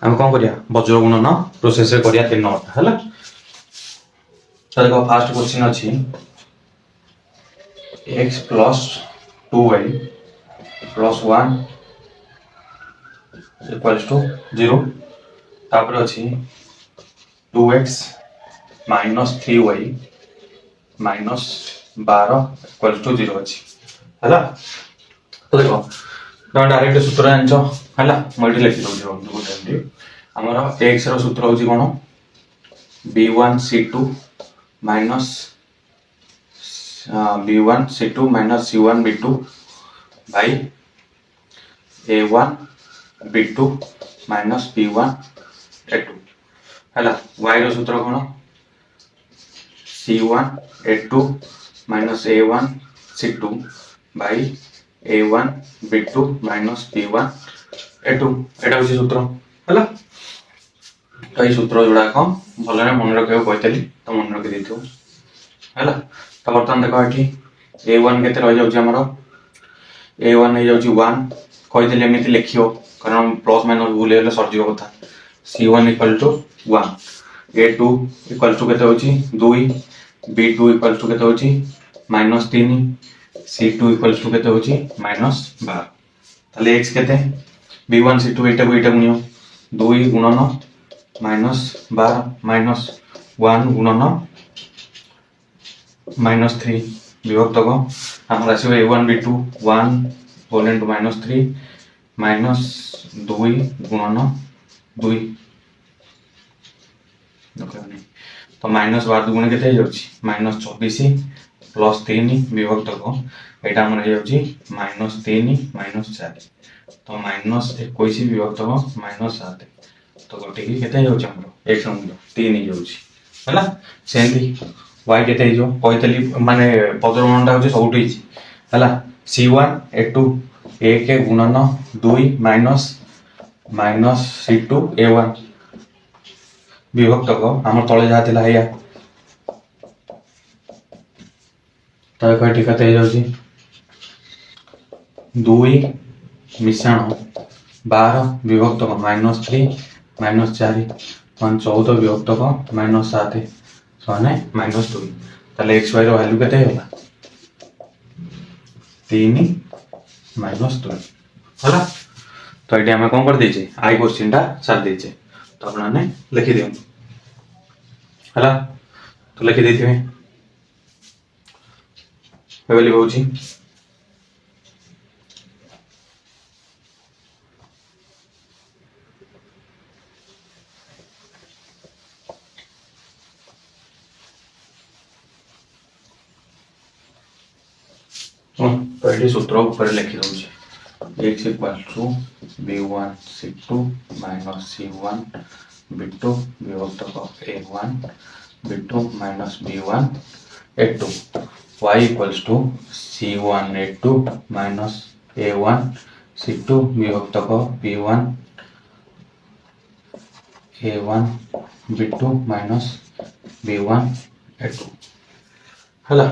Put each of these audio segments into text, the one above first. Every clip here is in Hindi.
आम कौन करिया वज्र गुणन प्रोसेस करिया 3 नंबर है। तो देखो फास्ट क्वेश्चन अच्छी x plus 2y plus 1 equals to 0 तापर अच्छी 2x minus 3y minus 12 equals to 0 अच्छी है। तो देखो तुम डायरेक्ट सूत्र जान है मुझे लिखी दूसरी आमर एक्स रूत्र हूँ कौन b1c2 minus b1c2 minus c1b2 by a1b2 minus b1a2 है। y सूत्र कौन c1a2 minus a1c2 by a1b2 minus b1a2 एटा हूँ सूत्र है। तो ये सूत्र गुड़ाक भल मन रखा कहती तो मन रखी है। तो बर्तमान देख ये a1 के रही जामर a1 हो जाऊँ 1 कहीदेली एमती लिख कारण प्लस माइनस भूल गले सरजीव कथा c1 equal to 1 a2 equal to के 2 b2 इक्वल टू के माइनस 3 c2 इक्वल टू के माइनस 12 ताले x के b1 c2 एटा को नियो 2 गुणन माइनस 12 माइनस 1 गुणन माइनस 3 विभक्त को आम आस a1 b2 1 whole into minus 3 minus 2 गुणन 2 तो माइनस 12 गुण के माइनस 24 प्लस 3 विभक्त को यहाँ आम माइनस 3 माइनस 4 तो माइनस 21 विभक्त को माइनस 7 तो गोटे के एक्स मूल्य 3 है सेमती वाई के कही माने पदरमणटा हूँ सब है c1a2 1 गुणन 2 माइनस माइनस c2 a1 विभक्त को आम तले जहाँ थी है तो कही के 2 मिश्रण 12 विभक्त को माइनस 3 माइनस 4 14 विभक्त को माइनस 7 सने माइनस 2 ताले एक्स वाई वैल्यू के 3 माइनस 2 है। तो ये आम कौन कर देचे आई क्वेश्चन टा सार देचे तो आपने लिखि दियो है। तो लिखि देथिबे वैल्यू होची तो ये सूत्र ऊपर लिखी दूसरे x equal to b1 c2 minus c1 b2 विभक्त को a1 b2 minus b1 a2 y equals to c1 a2 minus a1 c2 विभक्त को b1 a1 b2 minus b1 a2 है।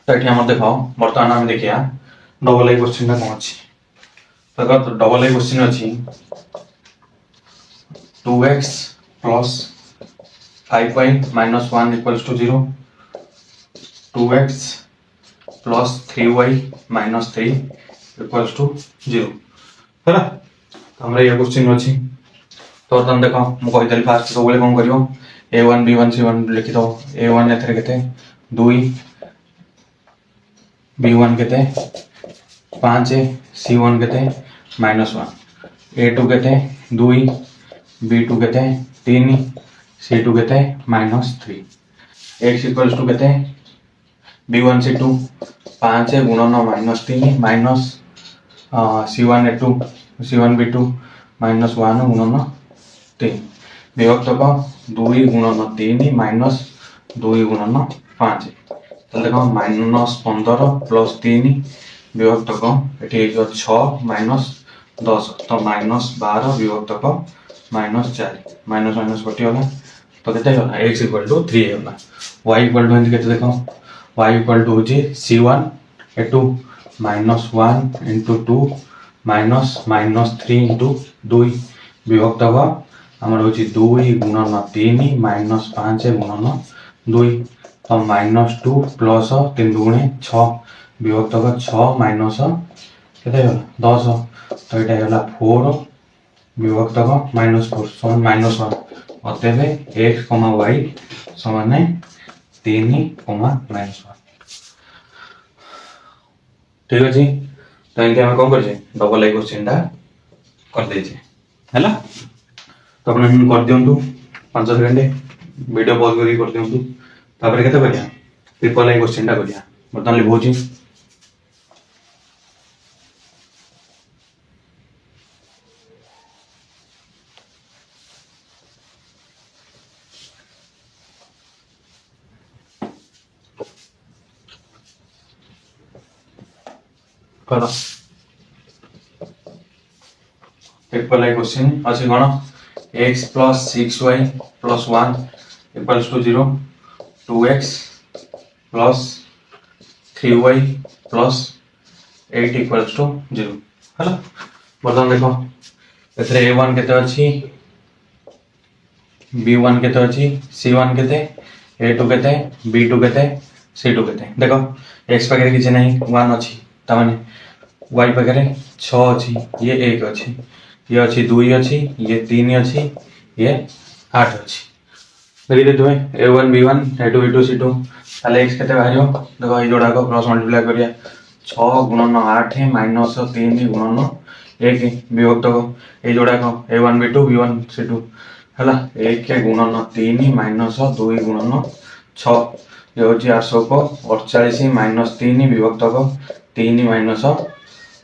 तो ये आम देख बर्तमान आम देखिए डबल आई क्वेश्चन कौन अच्छी तो डबल आई क्वेश्चन अच्छी 2x plus 5y minus 1 equals to 0 2x plus 3y minus 3 equals to 0 है। तो हमारे ये क्वेश्चन अच्छी तो बर्तमान देख मुझे फास्ट सब कौन कर a1 b1 c1 लिखी दो a1 ए 2 b1 के 5 c1 के माइनस 1 a2 के 2 b2 के 3 c2 के माइनस 3 x इक्वल्स टू के b1 c2 5 गुणन minus 3 minus c1 a2 c1 b2 minus 1 गुणन 3 विभक्त को 2 गुणन 3 माइनस 2 गुणन 5 तो देखो माइनस 15 प्लस 3 विभक्त को ये 6 माइनस 10 तो माइनस 12 विभक्त को माइनस 4 माइनस माइनस कटिगला तो के एक्स इक्वल टू 3 होगा वाई इक्वल टू के देखो वाई इक्वल टू हूँ c1 a2 minus 1 into 2 minus minus 3 into 2 विभक्तक आमर हूँ 2 गुणन 3 माइनस 5 गुणन 2 तो -2 प्लस 3 दुगुणे 6 विभक्तक 6 माइनस के 10 तो यहाँ है 4 विभक्तक -4 समान -1 अतएव x, y समान 3, -1 ठीक अच्छे। तो एमती आम कौन कर डबल आई क्वेश्चन करदे है तो अपने कर दिंतु 5 सेकेंड वीडियो पॉज कर दिंतु तापर के ट्रिपल आई क्वेश्चन टा करिया बर्तमान लिखुची कर ट्रिपल आई क्वेश्चन अच्छे कौन x plus 6y plus 1 equals to 0 2x plus 3y plus 8 equals to 0 है बर्तमान देख a1 केते अच्छी b1 केते अच्छी c1 केते a2 केते b2 केते c2 केते देख x पाखे किसी ना 1 अच्छी ताने y पाखे 6 अच्छी ये 1 अच्छी ये अच्छी 2 अच्छी ये 3 अच्छी ये 8 अच्छी देखिए देखिए a1 b1 a2 b2 c2 ताले x केते बाहर देखो ये जोड़ा को क्रॉस मल्टीप्लाई करिया 6 गुणन 8 माइनस 3 गुणन 1 विभक्त को ये जोड़ा को a1 b2 b1 c2 है 1 गुणन 3 माइनस 2 गुणन 6 ये हूँ 848 माइनस 3 विभक्त को 3 माइनस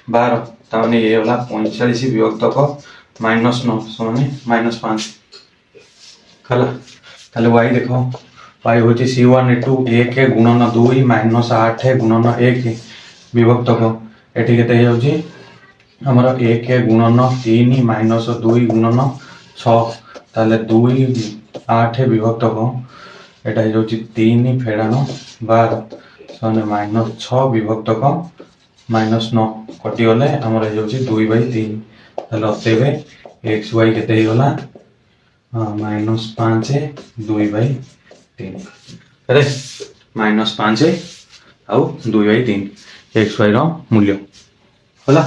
12 ताने ये वाला 45 विभक्त को माइनस 9 समान -5 है ताले y देखो y हूँ c1 टू 1 गुणन 2 माइनस 8 गुणन 1 विभक्त को एटी केते होची हमर 1 गुणन 3 माइनस 2 गुणन 6 ताले 2 8 विभक्त को एटा होची 3 फेड़ान 12 सने -6 विभक्त को -9 कटि गले हमर होची 2/3 ताले अतएव x y केते गला -5 2/3 अरे -5 आउ 2/3 x y रो मूल्य होला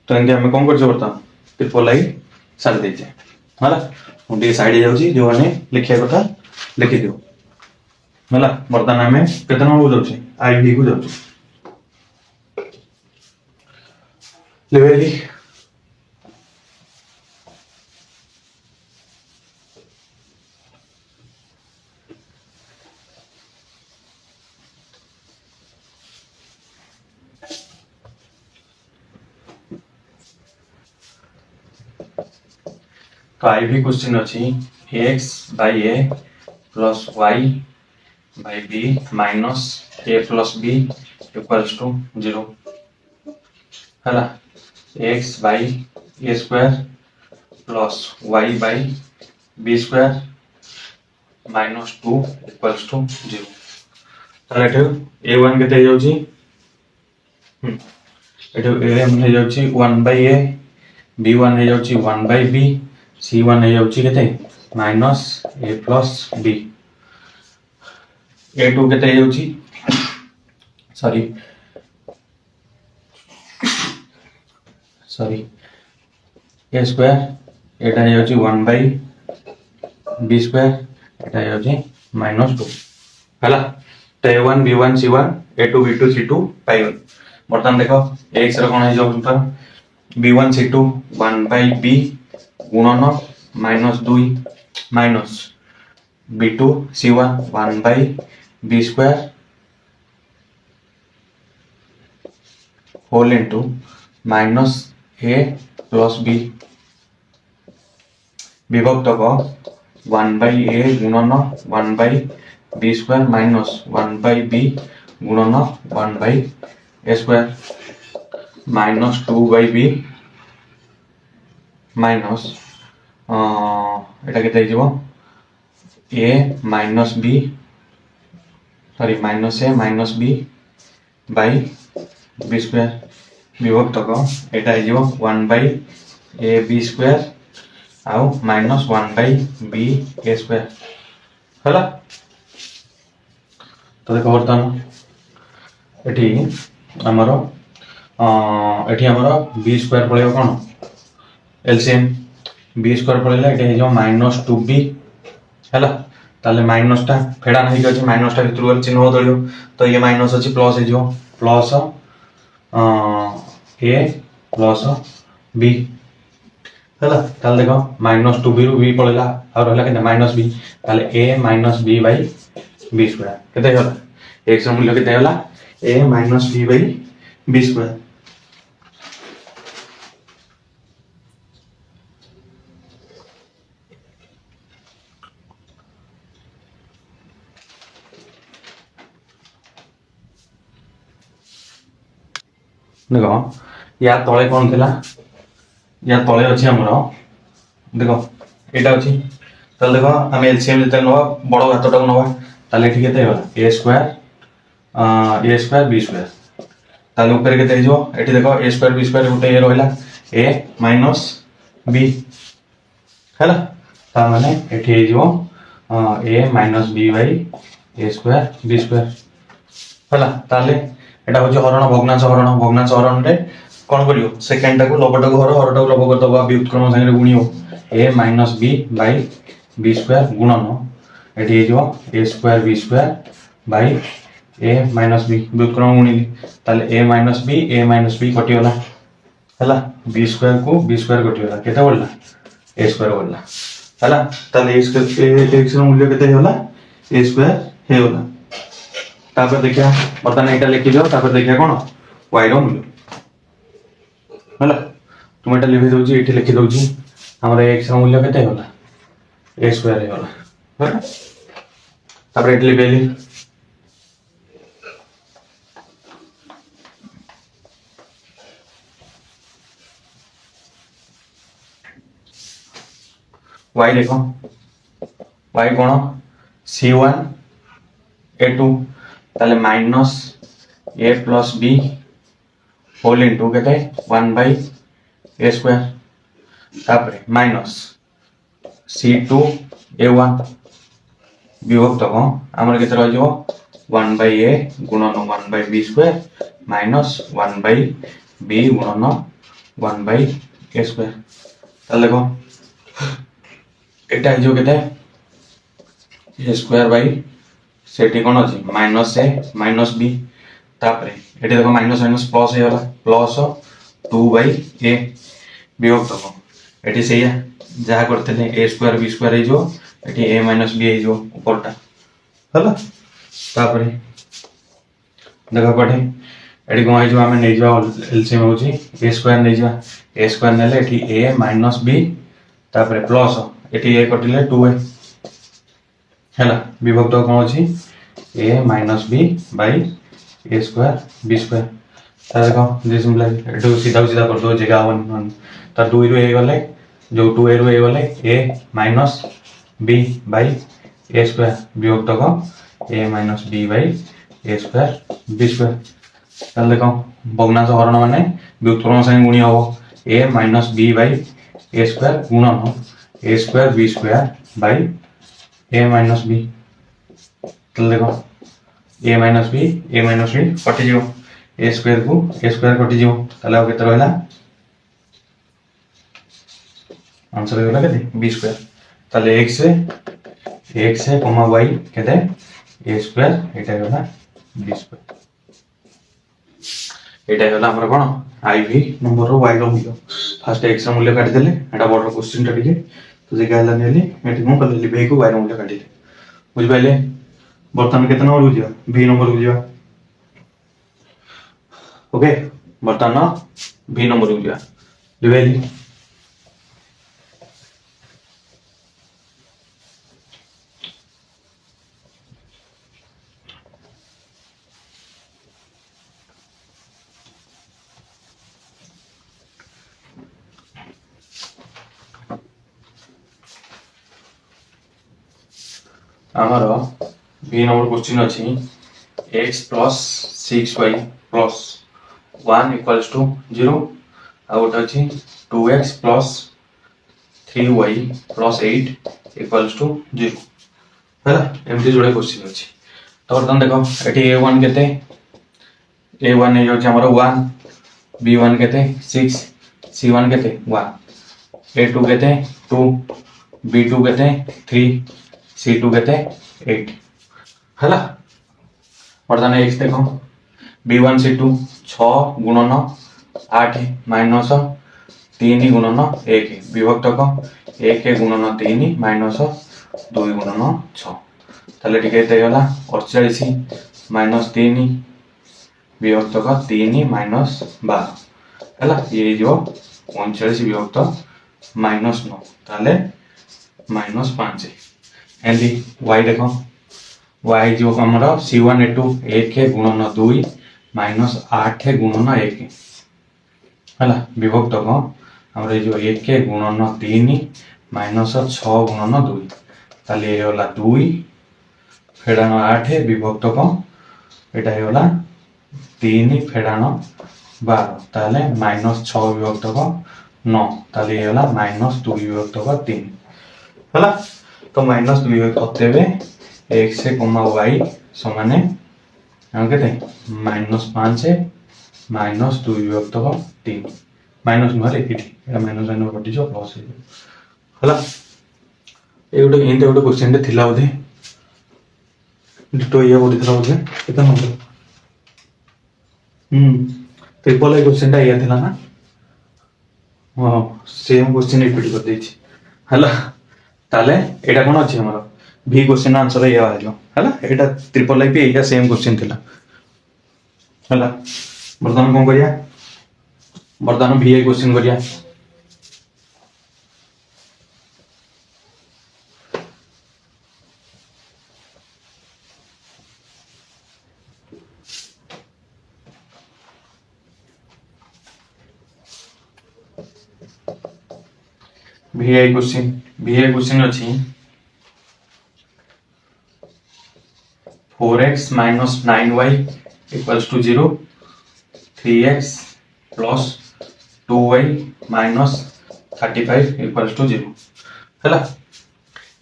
तो एंगे हमें कौन कर बर्तमान ट्रिपल आई सारी देचे है मुझे साइड जाऊँगी जो मैंने लिखा कथा लिखी दियो है बर्तमान आम के नंबर को जाऊँ आई भी को जाऊँ लिखी तो आई भी क्वेश्चन अच्छी x by A plus y by B minus A plus B equals to 0 है x by A square plus y by B square -2 equals to 0 ताले a1 केते जाउची एठो a1 हे जाउची 1 बाई ए b1 हे जाउची 1 बाई बी c1 है जाउची केते minus A plus B a2 केते जाउची सॉरी ए स्क्वायर एटा जाउची 1 बाई बी स्क्वायर एटा जाउची -2 हला तो a1 b1 c1 a2 b2 c2 पाइबन बर्तमान देखो x रो कोन है जो ऊपर b1 c2 1 बाई b गुणन -2 minus b2 c1 1 by B square whole into minus A plus B विभक्त को 1 बाई ए गुणन 1 by B square minus 1 by B गुणन 1 by A square -2 by B minus एटा केते हिजबो A minus B sorry minus A minus B by B square विभक्त को एटा हिजबो 1 बाई ए बी स्क्वायर आउ माइनस 1/b a स्क्वायर है। तो देख बर्तमान एटी आमर एटी आमर बी स्क्वायर पड़े कौन एलसीएम बी स्क्वायर पड़े ये -2b है। ताले माइनस टा फेड़ा नहीं अच्छे माइनस टा भर चिन्ह बदल तो ये माइनस अच्छी प्लस हो प्लस ए प्लस बी है। देख -2b रू बी पड़ेगा और रहा के माइनस बी ताले A minus B by B square के एक्स मूल्य के ए minus B by B square. देख या तले कौन थी या तले अच्छी आमर देख यहाँ अच्छी देख आम एलसीएम जो ना बड़ घातटा नवा ताले के ए स्क्वायर बी स्क्वायर ताले ऊपर के देख ए स्क्वायर बी स्क्वायर गोटे ये रहा ए माइनस बी है ताने ए minus B by A square B square है। ताले एटा हूँ हरण भग्नांश हरण रे कौन कर सेकेंड टाक लबटाक हर हरटाक लब करदे व्युत्क्रम सागर गुणी A minus B by B square गुणन ये A square B square by A minus B व्युत्क्रम गुणिली ताले ए माइनस बी कटिगला है बी स्क्वायर को बी स्क्वायर कटिगला के बढ़ला ए स्क्वायर बढ़ला है। ताले एक्स मूल्य के ए स्क्वायर होगला तापर देखिया बर्तमान यहाँ लिखी दियो तापर देखिया कौन वाई मूल्य है। तुम ये लिखी दूसरी ये लिखी दूसरी आम एक्स मूल्य के ए स्क्वायर होगला तापर ये लिखली वाई देख वाई कौन C1 A2 ताले minus A plus B whole into के 1/a स्क्वायर तापर माइनस C2 A1 विभक्त आमर के 1/a गुणन 1/b स्क्वायर माइनस 1/b गुणन 1/a स्क्वायर ताले देखो एटा जो के ए स्क्वायर बै सेठी कौन अच्छी माइनस ए माइनस बी तापर ये देख माइनस माइनस प्लस हो प्लस 2/a विभक्त ये से जहाँ करते ए स्क्वायर बी स्क्वायर हो ए माइनस बी हो ऊपरटा है। तापर देख पटे ये कौन हो आम नहीं एलसीएम हूँ ए स्क्वायर नहीं जा ए स्क्वायर ने ए माइनस बी तापर प्लस ये कटिले 2a है विभक्त कौन अच्छी ए minus B by A square B square देख सिंपल सीधा सीधा कर दो जगह हम तो 2 रू ए गले जो 2a रू ए गले A minus B by A square विभक्त A minus B by A square B square देख भग्नांश हरण मान व्युत्क्रम संगे गुणी हम A minus B by A square गुणन A square B square by A minus B देख ए माइनस बी कटि ए स्क्वायर को ए स्क्वायर कटि के रहा आंसर होगा के बी स्क्वायर ताले एक्स कमा वाई के ए स्क्वायर यहाँ बी स्क्वायर यहाँ गला आमर कौन IV नंबर वाई मूल्य फास्ट एक्स मूल्य काटिदेले यहाँ बड़ क्वेश्चन टा तो जगह है कौन कल V को वाई मूल्य काटिले बुझे बर्तमान के नंबर को जा V नंबर को जा ओके बर्तमान V नंबर को जा बुझे आमर बी नंबर क्वेश्चन अच्छी x plus 6y plus 1 equals to 0 आ गोटे अच्छी 2x plus 3y + 8 equals to 0 है एमती जोड़े क्वेश्चन अच्छी तो बर्तमान देख ये a1 केते a1 है जो हमर 1 b1 केते 6 c1 केते 1 a2 केते 2 b2 केते 3 c2 केते 8 है बर्तमान x देखो b1 c2 6 गुणन 8 माइनस 3 गुणन 1 विभक्त को 1 गुणन 3 माइनस 2 गुणन 6 ताले टिके गला 48 माइनस 3 विभक्त को 3 माइनस 12 है ये जो 39 विभक्त माइनस 9 ताले माइनस 5 एंडी y देखो y जो हमर c1 a2 1 गुणन 2 माइनस 8 गुणन 1 है विभक्त को हमर जो 1 गुणन 3 माइनस 6 गुणन 2 ताले ये होला 2 फेडाण 8 विभक्त को एटा होला 3 फेडाण 12 ताले माइनस 6 विभक्त को 9 ताले ये होला माइनस 2 विभक्त को 3 है तो माइनस 2 करते x y समान हम कहते माइनस 5 माइनस 2 विभक्त को 3 माइनस नुह ये माइनस माइनस कटि प्लस है ये गोटे एंत गोटे क्वेश्चन थिला बोधे डिटो ये पड़ी बोधे केते नंबर ट्रिपल ए क्वेश्चन या थिला ना हां सेम क्वेश्चन रिपीट कर देछि हला ताले एटा कोन अछि हमर बी क्वेश्चन आंसर ये आइलो हला एटा ट्रिपल ए पे एटा सेम क्वेश्चन थिला हला बर्तमान कोन करिया बर्तमान भी ए क्वेश्चन करिया भी ए क्वेश्चन अछि 4x minus 9y equals to 0 3x plus 2y minus 35 equals to 0 है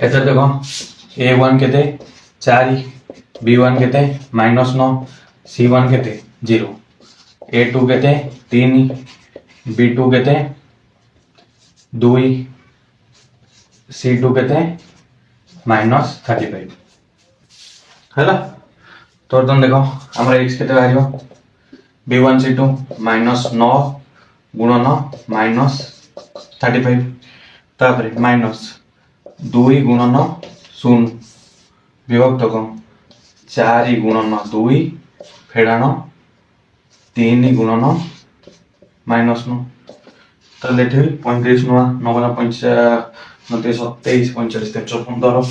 एथर देखो a1 केते 4 b1 केते -9 c1 केते 0 a2 केते 3 b2 केते 2 c2 केते -35 है तो तुम देखो हमारा x केते आइयो b1 c2 -9 गुणन -35 तापर माइनस 2 गुणन 0 विभक्त को 4 गुणन 2 फेडाण 3 गुणन -9 तो लेठे 35 नुआ 9 5 27 45 315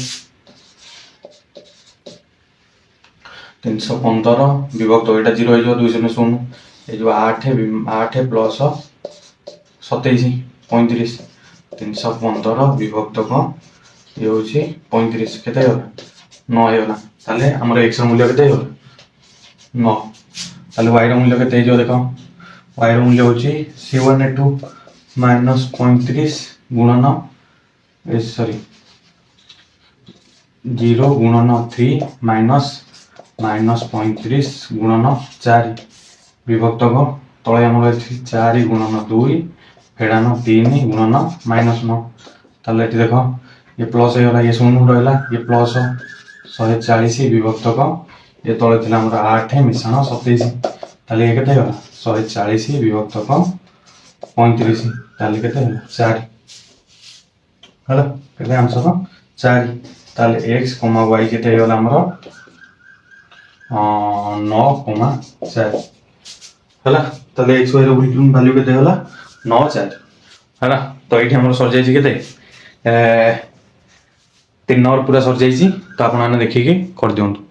315 विभक्त एटा 0 हो 2 0 ये जो 8 प्लस 27 35 315 विभक्त को ये होची 35 केते होला 9 होला ताले हमर x मूल्य केते होला 9 ताले y मूल्य केते जो देखो y मूल्य होची c1a2 -35 गुणन सॉरी 0 गुणन 3 -35 गुणन 4 विभक्त को तले हमर 4 गुणन 2 फेडान 3 गुणन -9 ताले एटी देखो ये प्लस हे होला ये 0 रहला ये प्लस 140 विभक्त को ये तले थिला हमर 8 मिश्रण 27 ताले ये केते होला 140 विभक्त को 35 ताले केते होला 4 हला केते आंसर 4 ताले x, y केते होला हमर 9,4 हला ताले x y रो वैल्यू केते होला 9,4 हला तो एठी हमर सर जाई केते 3 नंबर पूरा सर जाई तो आपण माने देखि के कर दियंतु।